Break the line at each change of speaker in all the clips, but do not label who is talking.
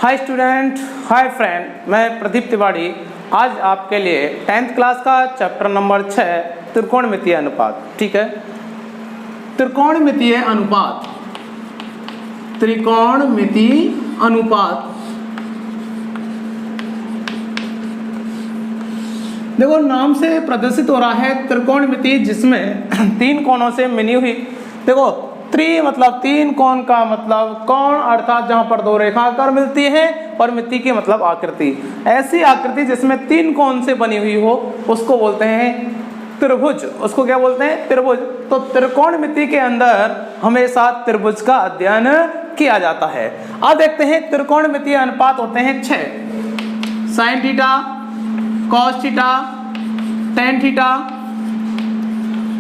Hi student, hi friend, मैं प्रदीप तिवारी आज आपके लिए 10th क्लास का चैप्टर नंबर 6 त्रिकोणमितीय अनुपात। ठीक है, त्रिकोणमितीय अनुपात, त्रिकोणमितीय अनुपात। देखो नाम से प्रदर्शित हो रहा है त्रिकोणमिति, जिसमें तीन कोणों से बनी हुई। देखो त्रि मतलब तीन, कोण का मतलब कोण, अर्थात जहां पर दो रेखाकर मिलती है, और मिति की मतलब आकृति। ऐसी आकृति जिसमें तीन कोण से बनी हुई हो उसको बोलते हैं त्रिभुज। उसको क्या बोलते हैं? त्रिभुज। तो त्रिकोणमिति के अंदर हमेशा त्रिभुज का अध्ययन किया जाता है। अब देखते हैं त्रिकोणमितीय अनुपात होते हैं 6। Sine theta, cos theta, tan theta,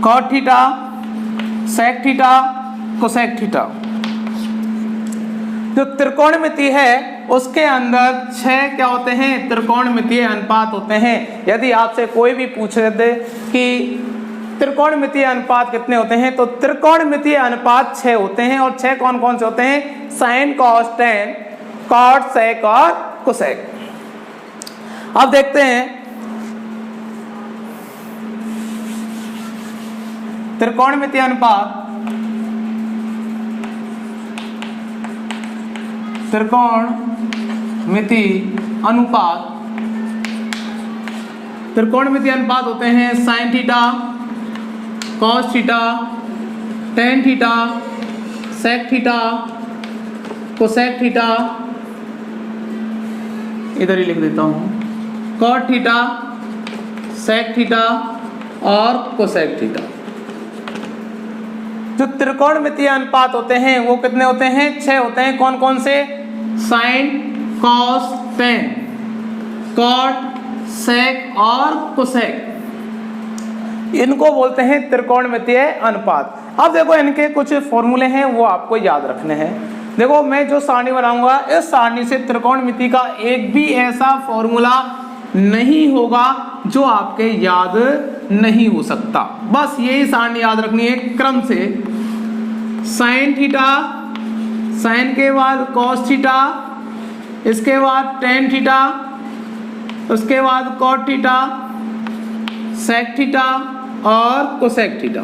cot theta, sec theta, cosec theta. जो त्रिकोणमिति है उसके अंदर 6 क्या होते हैं? त्रिकोणमितीय अनुपात होते हैं। यदि आपसे कोई भी पूछ दे कि त्रिकोणमितीय अनुपात कितने होते हैं, तो त्रिकोणमितीय अनुपात 6 होते हैं। और 6 कौन कौन से होते हैं? साइन, कॉस, टेन, कॉट, सेक और कोसेक। अब देखते हैं त्रिकोणमितीय अनुपात, त्रिकोणमिति अनुपात। त्रिकोणमितीय अनुपात होते हैं sine theta, cos theta, tan theta, sec theta, cosec theta, इधर ही लिख देता हूं, कॉट थीटा, सेक थीटा और कोसेक थीटा। जो त्रिकोणमितीय अनुपात होते हैं वो कितने होते हैं? 6 होते हैं। कौन कौन से? साइन, कॉस, टेन, कॉट, सेक और कोसेक। इनको बोलते हैं त्रिकोणमितीय अनुपात। अब देखो इनके कुछ फॉर्मूले हैं, वो आपको याद रखने हैं। देखो मैं जो सारणी बनाऊंगा, इस सारणी से त्रिकोणमिति का एक भी ऐसा फॉर्मूला नहीं होगा जो आपके याद नहीं हो सकता। बस यही सारणी याद रखनी है क्रम से। साइन थीटा, साइन के बाद कॉस थीटा, इसके बाद टेन थीटा, उसके बाद कॉट थीटा, सेक थीटा और कोसेक थीटा।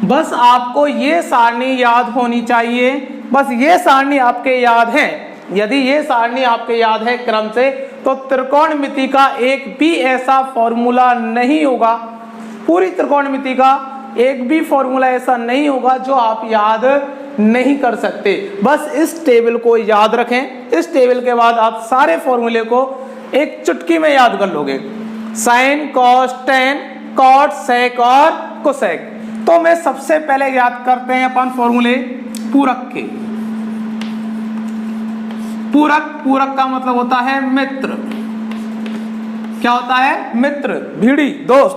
बस आपको ये सारणी याद होनी चाहिए। बस ये सारणी आपके याद है। यदि ये सारणी आपके याद है क्रम से, तो त्रिकोणमिति का एक भी ऐसा फॉर्मूला नहीं होगा, पूरी त्रिकोणमिति का एक भी फॉर्मूला ऐसा नहीं होगा जो आप याद नहीं कर सकते। बस इस टेबल को याद रखें। इस टेबल के बाद आप सारे फॉर्मूले को एक चुटकी में याद कर लोगे। साइन, कॉस, टेन, कॉट, सेक और कोसेक। तो मैं सबसे पहले याद करते हैं अपन फॉर्मूले पूरक के। पूरक, पूरक का मतलब होता है मित्र। क्या होता है? मित्र, भिड़ी, दोस्त।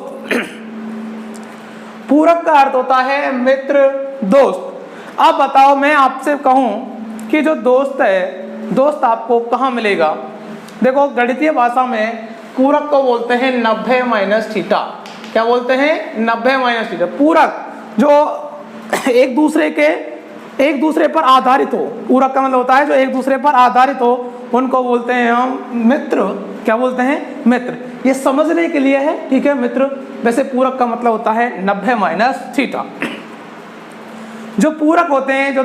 पूरक का अर्थ होता है मित्र, दोस्त। अब बताओ, मैं आपसे कहूं कि जो दोस्त है, दोस्त आपको कहां मिलेगा? देखो गणितीय भाषा में पूरक को बोलते हैं 90 माइनस थीटा। क्या बोलते हैं? 90 माइनस थीटा। पूरक जो एक दूसरे पर आधारित हो, पूरक का मतलब होता है जो एक दूसरे पर आधारित हो, उनको बोलते हैं हम मित्र। क्या बोलते हैं? मित्र। ये समझने के लिए है, ठीक है, मित्र। वैसे पूरक का मतलब होता है 90 माइनस थीटा। जो पूरक होते हैं, जो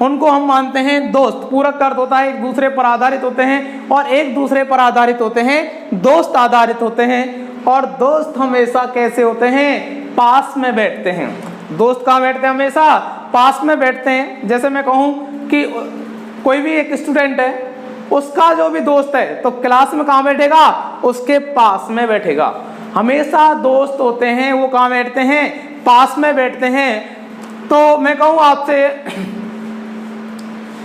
उनको हम मानते हैं दोस्त। पूरक का अर्थ होता है एक दूसरे पर आधारित होते हैं, और एक दूसरे पर आधारित होते हैं दोस्त आधारित होते हैं। और दोस्त हमेशा कैसे होते हैं? पास में बैठते हैं। दोस्त कहाँ बैठते हैं? हमेशा पास में बैठते हैं। जैसे मैं कहूँ कि कोई भी एक स्टूडेंट है, उसका जो भी दोस्त है तो क्लास में कहाँ बैठेगा? उसके पास में बैठेगा। हमेशा दोस्त होते हैं वो कहाँ बैठते हैं? पास में बैठते हैं। तो मैं कहूँ आपसे,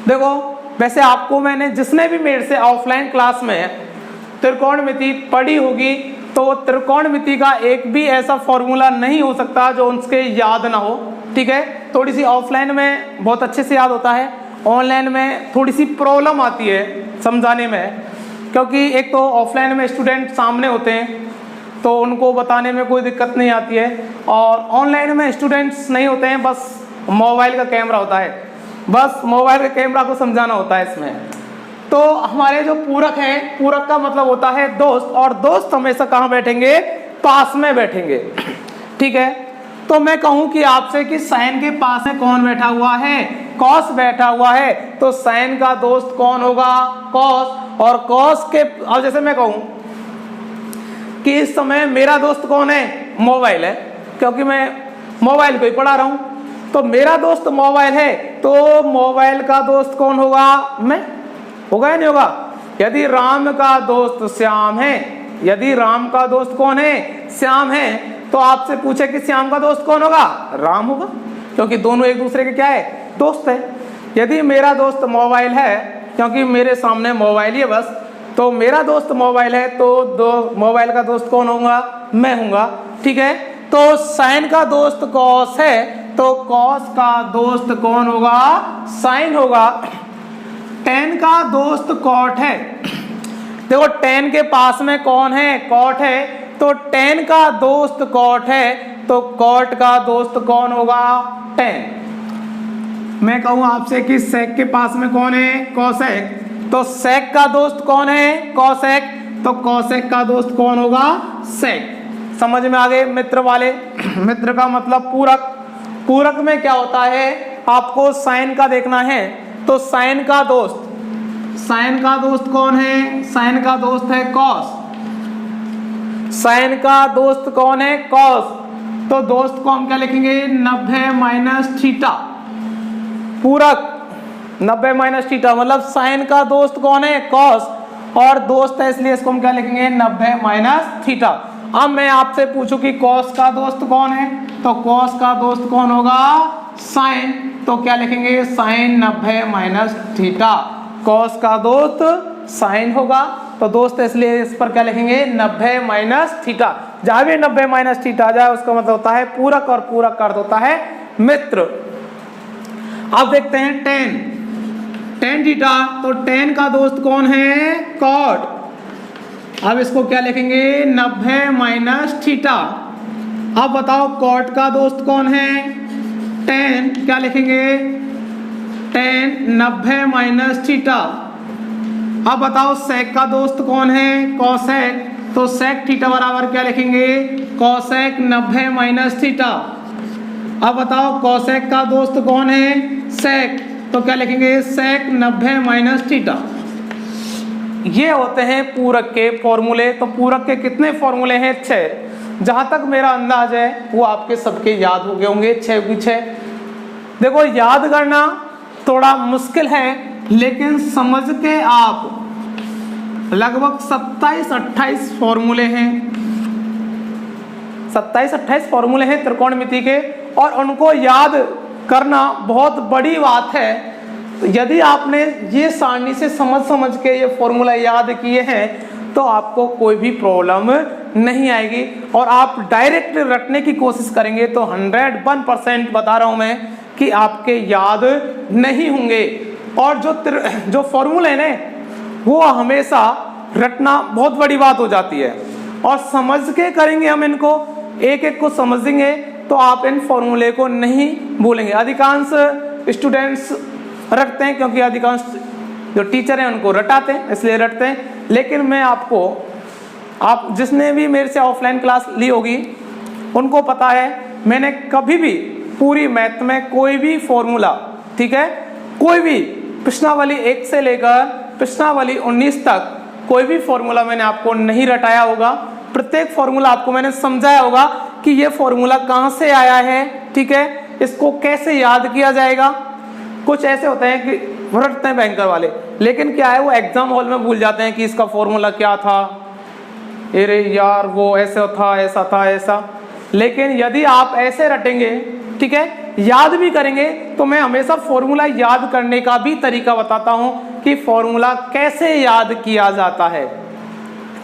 देखो वैसे आपको मैंने, जिसने भी मेरे से ऑफलाइन क्लास में त्रिकोणमिति पढ़ी होगी, तो त्रिकोणमिति का एक भी ऐसा फॉर्मूला नहीं हो सकता जो उनके याद ना हो। ठीक है, थोड़ी सी ऑफलाइन में बहुत अच्छे से याद होता है, ऑनलाइन में थोड़ी सी प्रॉब्लम आती है समझाने में, क्योंकि एक तो ऑफलाइन में स्टूडेंट सामने होते हैं तो उनको बताने में कोई दिक्कत नहीं आती है, और ऑनलाइन में स्टूडेंट्स नहीं होते हैं, बस मोबाइल का कैमरा होता है, बस मोबाइल के कैमरा को समझाना होता है इसमें। तो हमारे जो पूरक हैं, पूरक का मतलब होता है दोस्त, और दोस्त हमेशा कहाँ बैठेंगे? पास में बैठेंगे। ठीक है, तो मैं कहूं कि आपसे कि साइन के पास में कौन बैठा हुआ है? कॉस बैठा हुआ है। तो साइन का दोस्त कौन होगा? कॉस। और कॉस के, अब जैसे मैं कहूं कि इस समय मेरा दोस्त कौन है? मोबाइल है, क्योंकि मैं मोबाइल को ही पढ़ा रहा हूं। तो मेरा दोस्त मोबाइल है, तो मोबाइल का दोस्त कौन होगा? मैं। होगा या नहीं होगा? यदि राम का दोस्त श्याम है, यदि राम का दोस्त कौन है? श्याम है, तो आपसे पूछे कि श्याम का दोस्त कौन होगा? राम होगा, क्योंकि दोनों एक दूसरे के क्या है? दोस्त है। यदि मेरा दोस्त मोबाइल है, क्योंकि मेरे सामने मोबाइल ही है बस, तो मेरा दोस्त मोबाइल है, तो मोबाइल का दोस्त कौन होगा? मैं हूंगा। ठीक है, तो साइन का दोस्त कॉस है, तो कॉस का दोस्त कौन होगा? साइन होगा। टेन का दोस्त कॉट है। देखो टेन के पास में कौन है? कॉट है, तो टेन का दोस्त कॉट है, तो कॉट का दोस्त कौन होगा? टेन। मैं कहूं आपसे कि सेक के पास में कौन है? कॉसेक, तो सेक का दोस्त कौन है? कॉसेक, तो कॉसेक का दोस्त कौन होगा? सेक। समझ में आ गए मित्र वाले? मित्र का मतलब पूरक। पूरक में क्या होता है? आपको साइन का देखना है, तो साइन का दोस्त, साइन का दोस्त कौन है? साइन का दोस्त है कॉस। साइन का दोस्त कौन है? कॉस। तो दोस्त को हम क्या लिखेंगे? 90 माइनस थीटा। पूरक 90 माइनस थीटा, मतलब साइन का दोस्त कौन है? कॉस, और दोस्त है इसलिए इसको हम क्या लिखेंगे? 90 माइनस थीटा। अब मैं आपसे पूछूं कि कॉस का दोस्त कौन है, तो कॉस का दोस्त कौन होगा? साइन, तो क्या लिखेंगे? Sign 90 minus theta. कॉस का दोस्त साइन होगा, तो दोस्त इसलिए इस पर क्या लिखेंगे? 90 माइनस थीटा। जहां भी 90 माइनस थीटा आ जाए उसका मतलब होता है पूरक, और पूरक का अर्थ होता है मित्र। अब देखते हैं टेन, टेन थीटा, तो टेन का दोस्त कौन है? कॉट। अब इसको क्या लिखेंगे? 90 माइनस थीटा। अब बताओ कॉट का दोस्त कौन है? टेन, क्या लिखेंगे? Ten 90 minus theta. अब बताओ सेक का दोस्त कौन है? कॉसेक, तो सेक थीटा बराबर क्या लिखेंगे? Cosec 90 minus theta. अब बताओ कॉसेक का दोस्त कौन है? सेक, तो क्या लिखेंगे? सेक 90 माइनस थीटा। ये होते हैं पूरक के फॉर्मूले। तो पूरक के कितने फॉर्मूले हैं? 6। जहां तक मेरा अंदाज है वो आपके सबके याद हो गए होंगे, 6 की 6। देखो याद करना थोड़ा मुश्किल है, लेकिन समझ के आप लगभग 27-28 फॉर्मूले हैं, 27-28 फॉर्मूले हैं त्रिकोणमिति के, और उनको याद करना बहुत बड़ी बात है। तो यदि आपने ये सारणी से समझ के ये फॉर्मूला याद किए हैं तो आपको कोई भी प्रॉब्लम नहीं आएगी, और आप डायरेक्ट रटने की कोशिश करेंगे तो 101% बता रहा हूं मैं कि आपके याद नहीं होंगे। और जो फॉर्मूले हैं ना वो हमेशा रटना बहुत बड़ी बात हो जाती है, और समझ के करेंगे हम इनको, एक एक को समझेंगे तो आप इन फॉर्मूले को नहीं भूलेंगे। अधिकांश स्टूडेंट्स रटते हैं, क्योंकि अधिकांश जो टीचर हैं उनको रटाते हैं इसलिए रटते हैं। लेकिन मैं आपको, आप जिसने भी मेरे से ऑफलाइन क्लास ली होगी उनको पता है मैंने कभी भी पूरी मैथ में कोई भी फॉर्मूला, ठीक है, कोई भी प्रश्नावली 1 से लेकर प्रश्नावली 19 तक कोई भी फॉर्मूला मैंने आपको नहीं रटाया होगा। प्रत्येक फॉर्मूला आपको मैंने समझाया होगा कि ये फॉर्मूला कहाँ से आया है, ठीक है, इसको कैसे याद किया जाएगा। कुछ ऐसे होते हैं कि रटते हैं बैंकर वाले, लेकिन क्या है वो एग्जाम हॉल में भूल जाते हैं कि इसका फॉर्मूला क्या था, अरे यार वो ऐसा था, ऐसा था, ऐसा। लेकिन यदि आप ऐसे रटेंगे, ठीक है, याद भी करेंगे, तो मैं हमेशा फॉर्मूला याद करने का भी तरीका बताता हूं कि फॉर्मूला कैसे याद किया जाता है,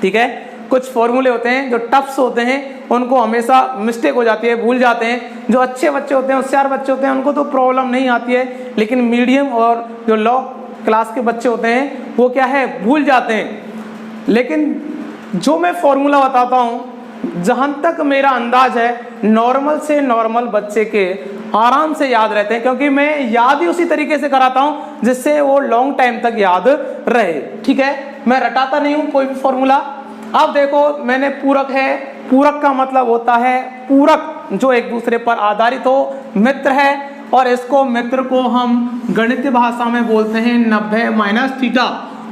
ठीक है। कुछ फॉर्मूले होते हैं जो टफ्स होते हैं, उनको हमेशा मिस्टेक हो जाती है, भूल जाते हैं। जो अच्छे बच्चे होते हैं, होशियार बच्चे होते हैं, उनको तो प्रॉब्लम नहीं आती है, लेकिन मीडियम और जो लो क्लास के बच्चे होते हैं वो क्या है, भूल जाते हैं। लेकिन जो मैं फॉर्मूला बताता हूँ, जहाँ तक मेरा अंदाज है, नॉर्मल से नॉर्मल बच्चे के आराम से याद रहते हैं, क्योंकि मैं याद ही उसी तरीके से कराता हूं जिससे वो लॉन्ग टाइम तक याद रहे। ठीक है, मैं रटाता नहीं हूं कोई भी फॉर्मूला। अब देखो मैंने पूरक है, पूरक का मतलब होता है पूरक जो एक दूसरे पर आधारित हो, मित्र है, और इसको मित्र को हम गणितीय भाषा में बोलते हैं 90 माइनस थीटा।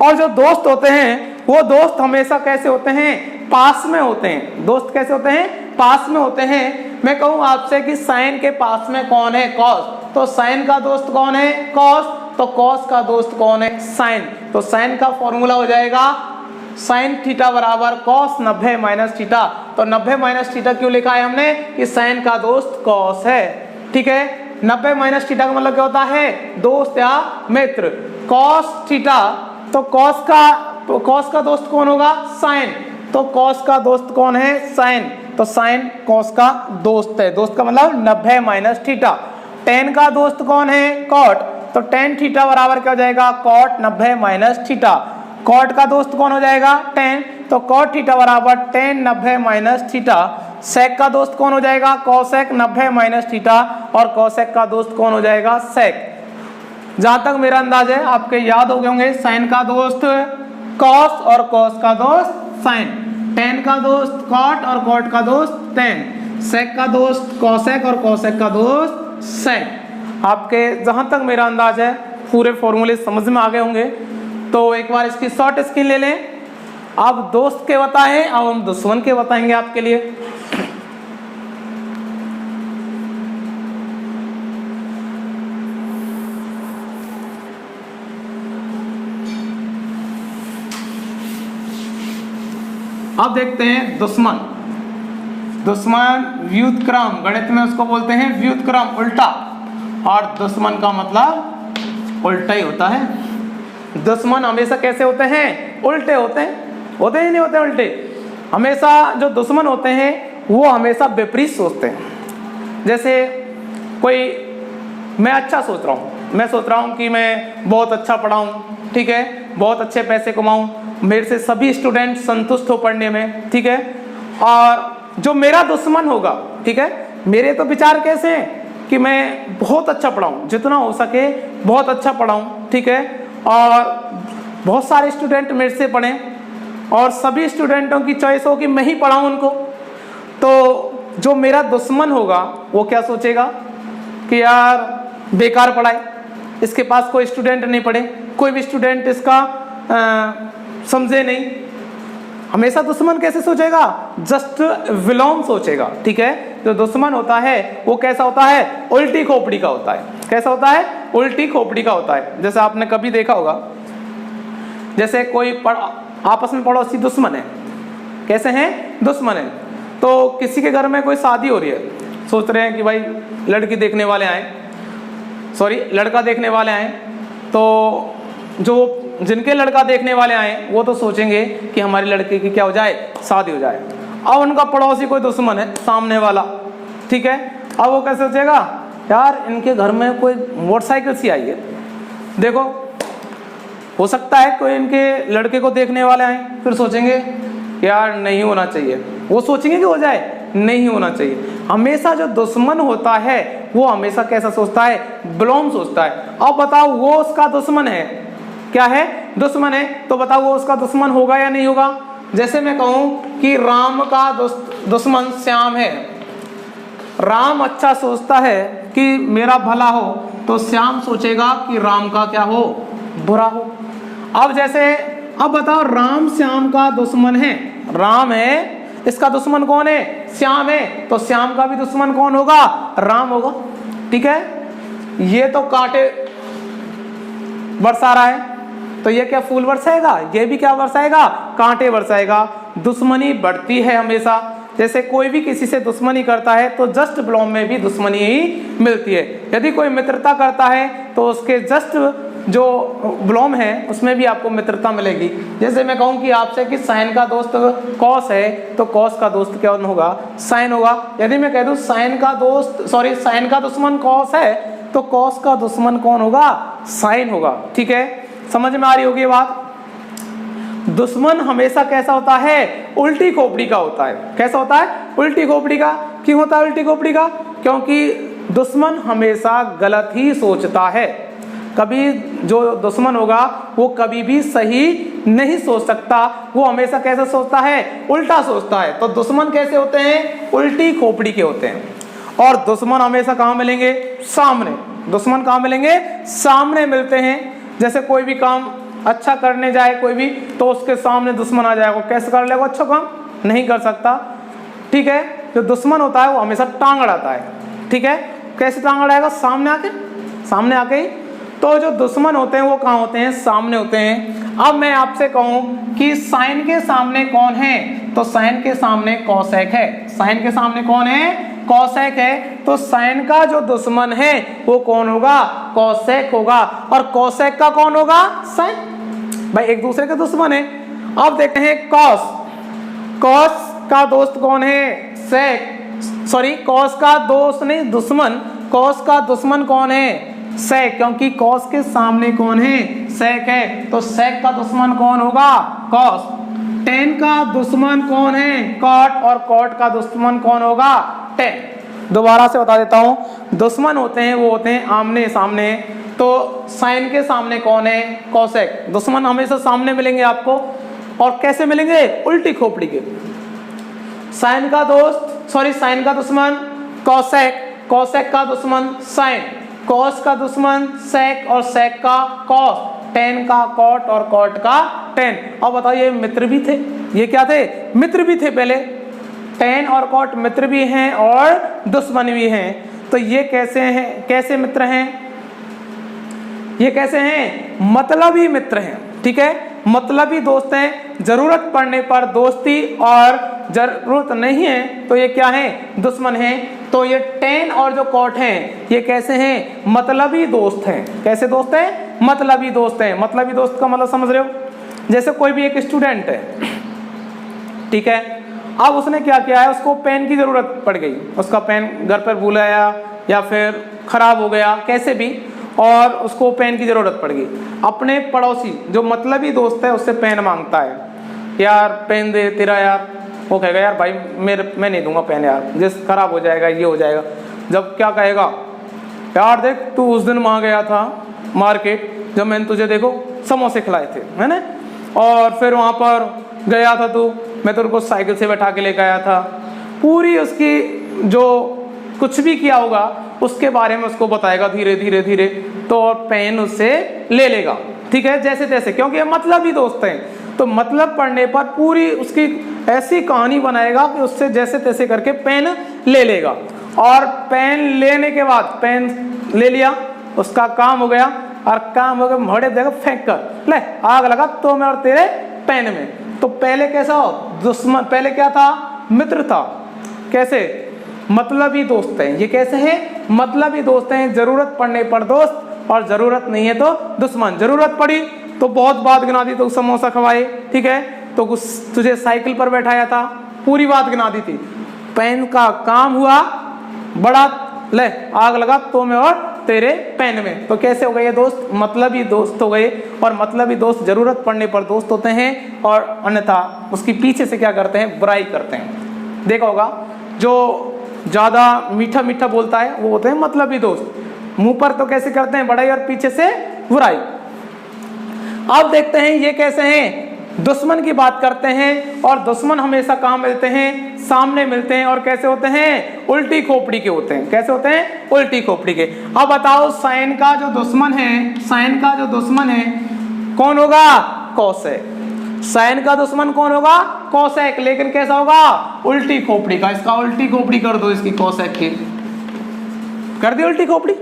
और जो दोस्त होते हैं वो दोस्त हमेशा कैसे होते हैं, पास में होते हैं। दोस्त कैसे होते हैं, पास में होते हैं। मैं कहूं आपसे कि साइन के पास में कौन है, कॉस, तो साइन का दोस्त कौन है, कॉस, तो कॉस का दोस्त कौन है, साइन। तो साइन का फॉर्मूला हो जाएगा साइन थीटा बराबर कॉस 90 माइनस थीटा। तो 90 माइनस थीटा क्यों लिखा है हमने, कि साइन का दोस्त कॉस है। ठीक है, 90 माइनस थीटा का मतलब क्या होता है, दोस्त या मित्र। कॉस थीटा, तो कॉस का दोस्त कौन होगा, साइन, तो कॉस का दोस्त कौन है, साइन, तो साइन कॉस का दोस्त है। दोस्त का मतलब 90 माइनस थीटा। टेन का दोस्त कौन है, कॉट, तो टेन थीटा बराबर क्या हो जाएगा, कॉट 90 माइनस थीटा। कॉट का दोस्त कौन हो जाएगा, टेन, तो कॉट थीटा बराबर टेन 90 माइनस थीटा। सेक का दोस्त कौन हो जाएगा, कोसेक 90 माइनस थीटा, और कोसेक का दोस्त कौन हो जाएगा, सेक। जहां तक मेरा अंदाज है आपके याद हो गए होंगे, साइन का दोस्त कॉस और कॉस का दोस्त साइन, टेन का दोस्त कॉट और कॉट का दोस्त टेन, सेक का दोस्त कोसेक और कोसेक का दोस्त सेक। आपके जहां तक मेरा अंदाज है पूरे फॉर्मूले समझ में आ गए होंगे। तो एक बार इसकी शॉर्ट स्क्रीन ले लें। आप दोस्त के बताएं, अब हम दुश्मन के बताएंगे आपके लिए। अब देखते हैं दुश्मन। दुश्मन व्युत्क्रम, गणित में उसको बोलते हैं व्युत्क्रम, उल्टा, और दुश्मन का मतलब उल्टा ही होता है। दुश्मन हमेशा कैसे होते हैं, उल्टे होते हैं, होते ही नहीं होते उल्टे। हमेशा जो दुश्मन होते हैं वो हमेशा विपरीत सोचते हैं। जैसे कोई, मैं अच्छा सोच रहा हूँ, मैं सोच रहा हूँ कि मैं बहुत अच्छा पढ़ाऊँ, ठीक है, बहुत अच्छे पैसे कमाऊँ, मेरे से सभी स्टूडेंट संतुष्ट हो पढ़ने में, ठीक है। और जो मेरा दुश्मन होगा, ठीक है, मेरे तो विचार कैसे हैं कि मैं बहुत अच्छा पढ़ाऊँ, जितना हो सके बहुत अच्छा पढ़ाऊँ, ठीक है, और बहुत सारे स्टूडेंट मेरे से पढ़ें, और सभी स्टूडेंटों की चॉइस हो कि मैं ही पढ़ाऊँ उनको। तो जो मेरा दुश्मन होगा वो क्या सोचेगा कि यार बेकार पढ़ाए, इसके पास कोई स्टूडेंट नहीं पढ़े, कोई भी स्टूडेंट इसका समझे नहीं। हमेशा दुश्मन कैसे सोचेगा, जस्ट विलोम सोचेगा, ठीक है। जो दुश्मन होता है वो कैसा होता है, उल्टी खोपड़ी का होता है। कैसा होता है, उल्टी खोपड़ी का होता है। जैसे आपने कभी देखा होगा, जैसे कोई आपस में पड़ोसी दुश्मन है, कैसे हैं, दुश्मन है। तो किसी के घर में कोई शादी हो रही है, सोच रहे हैं कि भाई लड़की देखने वाले आए, सॉरी लड़का देखने वाले आए, तो जो जिनके लड़का देखने वाले आए वो तो सोचेंगे कि हमारी लड़की की क्या हो जाए, शादी हो जाए। अब उनका पड़ोसी कोई दुश्मन है, सामने वाला, ठीक है। अब वो कैसे सोचेगा, यार इनके घर में कोई मोटरसाइकिल सी आई है, देखो, हो सकता है कोई इनके लड़के को देखने वाले आए, फिर सोचेंगे यार नहीं होना चाहिए, वो सोचेंगे कि हो जाए, नहीं होना चाहिए। हमेशा जो दुश्मन होता है वो हमेशा कैसा सोचता है, विलोम सोचता है। अब बताओ वो उसका दुश्मन है, क्या है, दुश्मन है, तो बताओ वो उसका दुश्मन होगा या नहीं होगा। जैसे मैं कहूं कि राम का दुश्मन श्याम है, राम अच्छा सोचता है कि मेरा भला हो, तो श्याम सोचेगा कि राम का क्या हो, बुरा हो। अब जैसे, अब बताओ राम श्याम का दुश्मन है, राम है, इसका दुश्मन कौन है, श्याम है, तो श्याम का भी दुश्मन कौन होगा, राम होगा, ठीक है। ये तो कांटे बरसा रहा है, तो ये क्या फूल बरसाएगा, ये भी क्या बरसाएगा, कांटे बरसाएगा। दुश्मनी बढ़ती है हमेशा। जैसे कोई भी किसी से दुश्मनी करता है तो जस्ट विलोम में भी दुश्मनी ही मिलती है। यदि कोई मित्रता करता है तो उसके जस्ट जो विलोम है उसमें भी आपको मित्रता मिलेगी। जैसे मैं कहूँ कि आपसे कि साइन का दोस्त कॉस है, तो कॉस का दोस्त क्या होगा, साइन होगा। यदि मैं कह दूँ साइन का दोस्त, सॉरी साइन का दुश्मन कॉस है, तो कॉस का दुश्मन कौन होगा, साइन होगा, ठीक है। समझ में आ रही होगी ये बात। दुश्मन हमेशा कैसा होता है, उल्टी खोपड़ी का होता है। कैसा होता है, उल्टी खोपड़ी का। क्यों होता है उल्टी खोपड़ी का, क्योंकि दुश्मन हमेशा गलत ही सोचता है। कभी जो दुश्मन होगा वो कभी भी सही नहीं सोच सकता, वो हमेशा कैसे सोचता है, उल्टा सोचता है। तो दुश्मन कैसे होते हैं, उल्टी खोपड़ी के होते हैं। और दुश्मन हमेशा कहाँ मिलेंगे, सामने। दुश्मन कहाँ मिलेंगे, सामने मिलते हैं। जैसे कोई भी काम अच्छा करने जाए कोई भी, तो उसके सामने दुश्मन आ जाएगा, कैसे कर लेगा अच्छा काम, नहीं कर सकता। ठीक है, जो दुश्मन होता है वो हमेशा टांग अड़ाता है। ठीक है, कैसे टांग अड़ाएगा, सामने आके ही। तो जो दुश्मन होते हैं वो कहाँ होते हैं, सामने होते हैं। अब मैं आपसे कहूं कि साइन के सामने कौन है, तो साइन के सामने कौशेक है। साइन के सामने कौन है, कौशेक है। तो साइन का जो दुश्मन है वो कौन होगा, कौशेक होगा। और कौशेक का कौन होगा, साइन। भाई एक दूसरे के दुश्मन है। अब देखते हैं कॉस। कॉस का दोस्त कौन है, सेक। सॉरी, कॉस का दोस्त नहीं, दुश्मन। कॉस का दुश्मन कौन है, सेक, क्योंकि कॉस के सामने कौन है, सेक है। तो सेक का दुश्मन कौन होगा, कॉस। टेन का दुश्मन कौन है, कॉट। और कॉट का दुश्मन कौन होगा, टेन। दोबारा से बता देता हूं, दुश्मन होते हैं वो होते हैं आमने सामने। तो साइन के सामने कौन है, कौशेक। दुश्मन हमेशा सामने मिलेंगे आपको, और कैसे मिलेंगे, उल्टी खोपड़ी के। साइन का दोस्त, सॉरी साइन का दुश्मन कौशेक, कौशेक का दुश्मन साइन, कॉस का दुश्मन सेक, और सेक का कॉस, टेन का कॉट, और कॉट का टेन। अब बताइए, मित्र भी थे, ये क्या थे, मित्र भी थे पहले। टेन और कॉट मित्र भी हैं और दुश्मन भी हैं। तो ये कैसे हैं, कैसे मित्र हैं, ये कैसे हैं, मतलबी मित्र हैं। ठीक है, मतलबी दोस्त हैं। जरूरत पड़ने पर दोस्ती, और जरूरत नहीं है तो ये क्या है, दुश्मन है। तो ये टेन और जो कॉट हैं ये कैसे हैं, मतलबी दोस्त हैं। कैसे दोस्त हैं, मतलबी दोस्त हैं। मतलबी दोस्त का मतलब समझ रहे हो, जैसे कोई भी एक स्टूडेंट है, ठीक है, अब उसने क्या किया है, उसको पेन की जरूरत पड़ गई, उसका पेन घर पर भूल आया या फिर खराब हो गया कैसे भी, और उसको पेन की जरूरत पड़ गई। अपने पड़ोसी जो मतलबी दोस्त है उससे पेन मांगता है, यार पेन दे तेरा यार। वो कहेगा यार भाई मैं नहीं दूंगा पेन यार, जिस खराब हो जाएगा ये हो जाएगा। जब क्या कहेगा, यार देख तू उस दिन वहाँ गया था मार्केट, जब मैंने तुझे देखो समोसे खिलाए थे, है ना, और फिर वहाँ पर गया था तू, मैं तेरे को साइकिल से बैठा के लेकर आया था। पूरी उसकी जो कुछ भी किया होगा उसके बारे में उसको बताएगा धीरे धीरे धीरे, तो और पेन उससे ले लेगा। ठीक है, जैसे तैसे, क्योंकि ये मतलबी दोस्त हैं। तो मतलब पढ़ने पर पूरी उसकी ऐसी कहानी बनाएगा कि उससे जैसे तैसे करके पेन ले लेगा। और पेन लेने के बाद, पेन ले लिया, उसका काम हो गया, और काम हो गया मोड़े देगा फेंक कर, ले आग लगा तो मैं और तेरे पेन में। तो पहले कैसा हो, दुश्मन, पहले क्या था, मित्र था। कैसे, मतलबी दोस्त हैं। ये कैसे हैं, मतलबी दोस्त हैं। जरूरत पड़ने पर दोस्त, और जरूरत नहीं है तो दुश्मन। जरूरत पड़ी तो बहुत बात गिना दी, तो समोसा खवाए, ठीक है, तो तुझे साइकिल पर बैठाया था, पूरी बात गिना दी थी। पेन का काम हुआ बड़ा, ले आग लगा तो मैं और तेरे पेन में। तो कैसे हो गए ये दोस्त, मतलबी दोस्त हो गए। और मतलबी दोस्त जरूरत पड़ने पर दोस्त होते हैं, और अन्यथा उसकी पीछे से क्या करते हैं, बुराई करते हैं। देखा होगा, जो ज्यादा मीठा मीठा बोलता है वो होते हैं मतलबी दोस्त। मुंह पर तो कैसे करते हैं बड़ाई, और पीछे से बुराई। अब देखते हैं ये कैसे हैं, दुश्मन की बात करते हैं। और दुश्मन हमेशा कहाँ मिलते हैं, सामने मिलते हैं। और कैसे होते हैं, उल्टी खोपड़ी के होते हैं। कैसे होते हैं, उल्टी खोपड़ी के। अब बताओ, साइन का जो दुश्मन है, साइन का जो दुश्मन है कौन होगा, कौशेक। साइन का दुश्मन कौन होगा, कौशेक। लेकिन कैसा होगा, उल्टी खोपड़ी का। इसका उल्टी खोपड़ी कर दो, इसकी कौशेक की कर दी उल्टी खोपड़ी।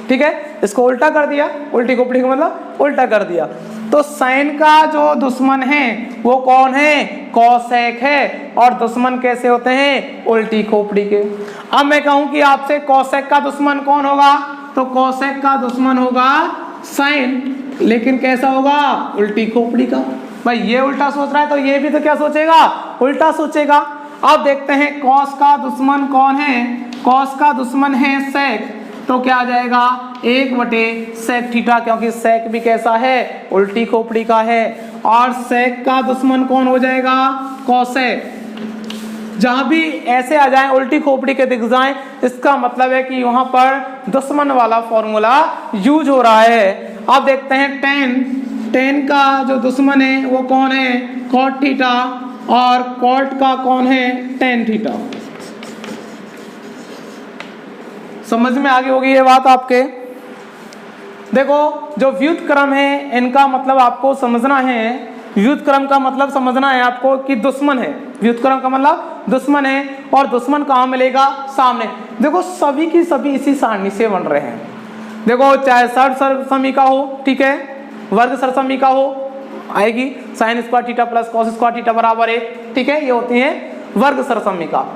ठीक है, इसको उल्टा कर दिया, उल्टी खोपड़ी का मतलब उल्टा कर दिया। तो साइन का जो दुश्मन है वो कौन है, कौशेक है। और दुश्मन कैसे होते हैं, उल्टी खोपड़ी के। अब मैं कहूं कि आपसे कौशेक का दुश्मन कौन होगा, तो कौशेक का दुश्मन होगा साइन, लेकिन कैसा होगा, उल्टी खोपड़ी का। भाई ये उल्टा सोच रहा है तो ये भी तो क्या सोचेगा, उल्टा सोचेगा। अब देखते हैं कॉस का दुश्मन कौन है, कॉस का दुश्मन है सेक। तो क्या आ जाएगा, 1/sec थीटा, क्योंकि सेक भी कैसा है, उल्टी खोपड़ी का है। और सेक का दुश्मन कौन हो जाएगा, कौशेक। जहां भी ऐसे आ जाए उल्टी खोपड़ी के दिख जाए, इसका मतलब है कि वहां पर दुश्मन वाला फॉर्मूला यूज हो रहा है। अब देखते हैं टेन का जो दुश्मन है वो कौन है, कॉट थीटा, और कॉट का कौन है, टेन थीटा। समझ में आगे होगी ये बात आपके। देखो जो व्युत्क्रम है इनका मतलब आपको समझना है, व्युत्क्रम का मतलब समझना है आपको कि दुश्मन है, व्युत्क्रम का मतलब दुश्मन है, और दुश्मन कहाँ मिलेगा, सामने। देखो सभी की सभी इसी सारणी से बन रहे हैं। देखो चाहे सर्व सरसमी का हो, ठीक है, वर्ग सरसमी का हो, आएगी sine square theta plus cos square theta बराबर 1, ठीक है, ये होती है वर्ग सरसमी का।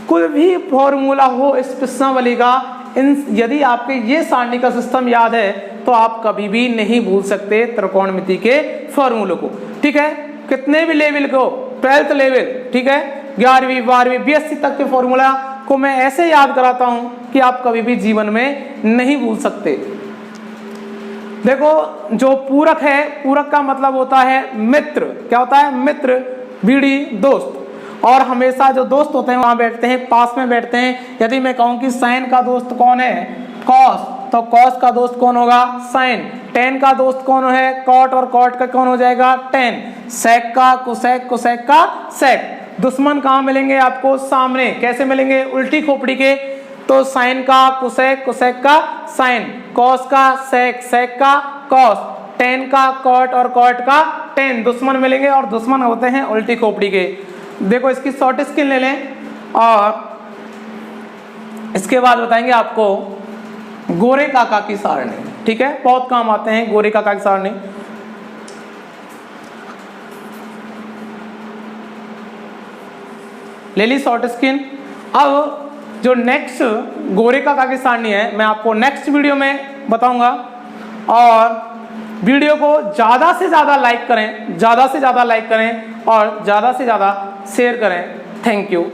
कोई भी फॉर्मूला हो इस प्रश्नावली का, यदि आपके ये सारणी का सिस्टम याद है तो आप कभी भी नहीं भूल सकते त्रिकोणमिति के फॉर्मूलों को, ठीक है, कितने भी लेवल को, 12th लेवल, ठीक है, 11वीं 12वीं BSc तक के फॉर्मूला को मैं ऐसे याद कराता हूं कि आप कभी भी जीवन में नहीं भूल सकते। देखो जो पूरक है, पूरक का मतलब होता है मित्र, क्या होता है, मित्र, बीड़ी, दोस्त, और हमेशा जो दोस्त होते हैं वहां बैठते हैं, पास में बैठते हैं। यदि मैं कहूं कि साइन का दोस्त कौन है, कॉस, तो कॉस का दोस्त कौन होगा, साइन। टेन का दोस्त कौन है, कॉट, और कॉट का कौन हो जाएगा, टेन। सेक का कोसेक, कोसेक का सेक। दुश्मन कहाँ मिलेंगे आपको, सामने। कैसे मिलेंगे, उल्टी खोपड़ी के, तो साइन का कोसेक, कोसेक का साइन, कॉस का सेक, सेक का कॉस, टेन का कॉट, और कॉट का टेन। दुश्मन मिलेंगे, और दुश्मन होते हैं उल्टी खोपड़ी के। देखो इसकी शॉर्ट स्किन ले लें, और इसके बाद बताएंगे आपको गोरे काका की सारणी, ठीक है, बहुत काम आते हैं गोरे काका की सारणी। ले ली शॉर्ट स्किन। अब जो नेक्स्ट गोरे काका की सारणी है मैं आपको नेक्स्ट वीडियो में बताऊंगा, और वीडियो को ज़्यादा से ज़्यादा लाइक करें, ज़्यादा से ज़्यादा लाइक करें, और ज़्यादा से ज़्यादा शेयर करें। Thank you.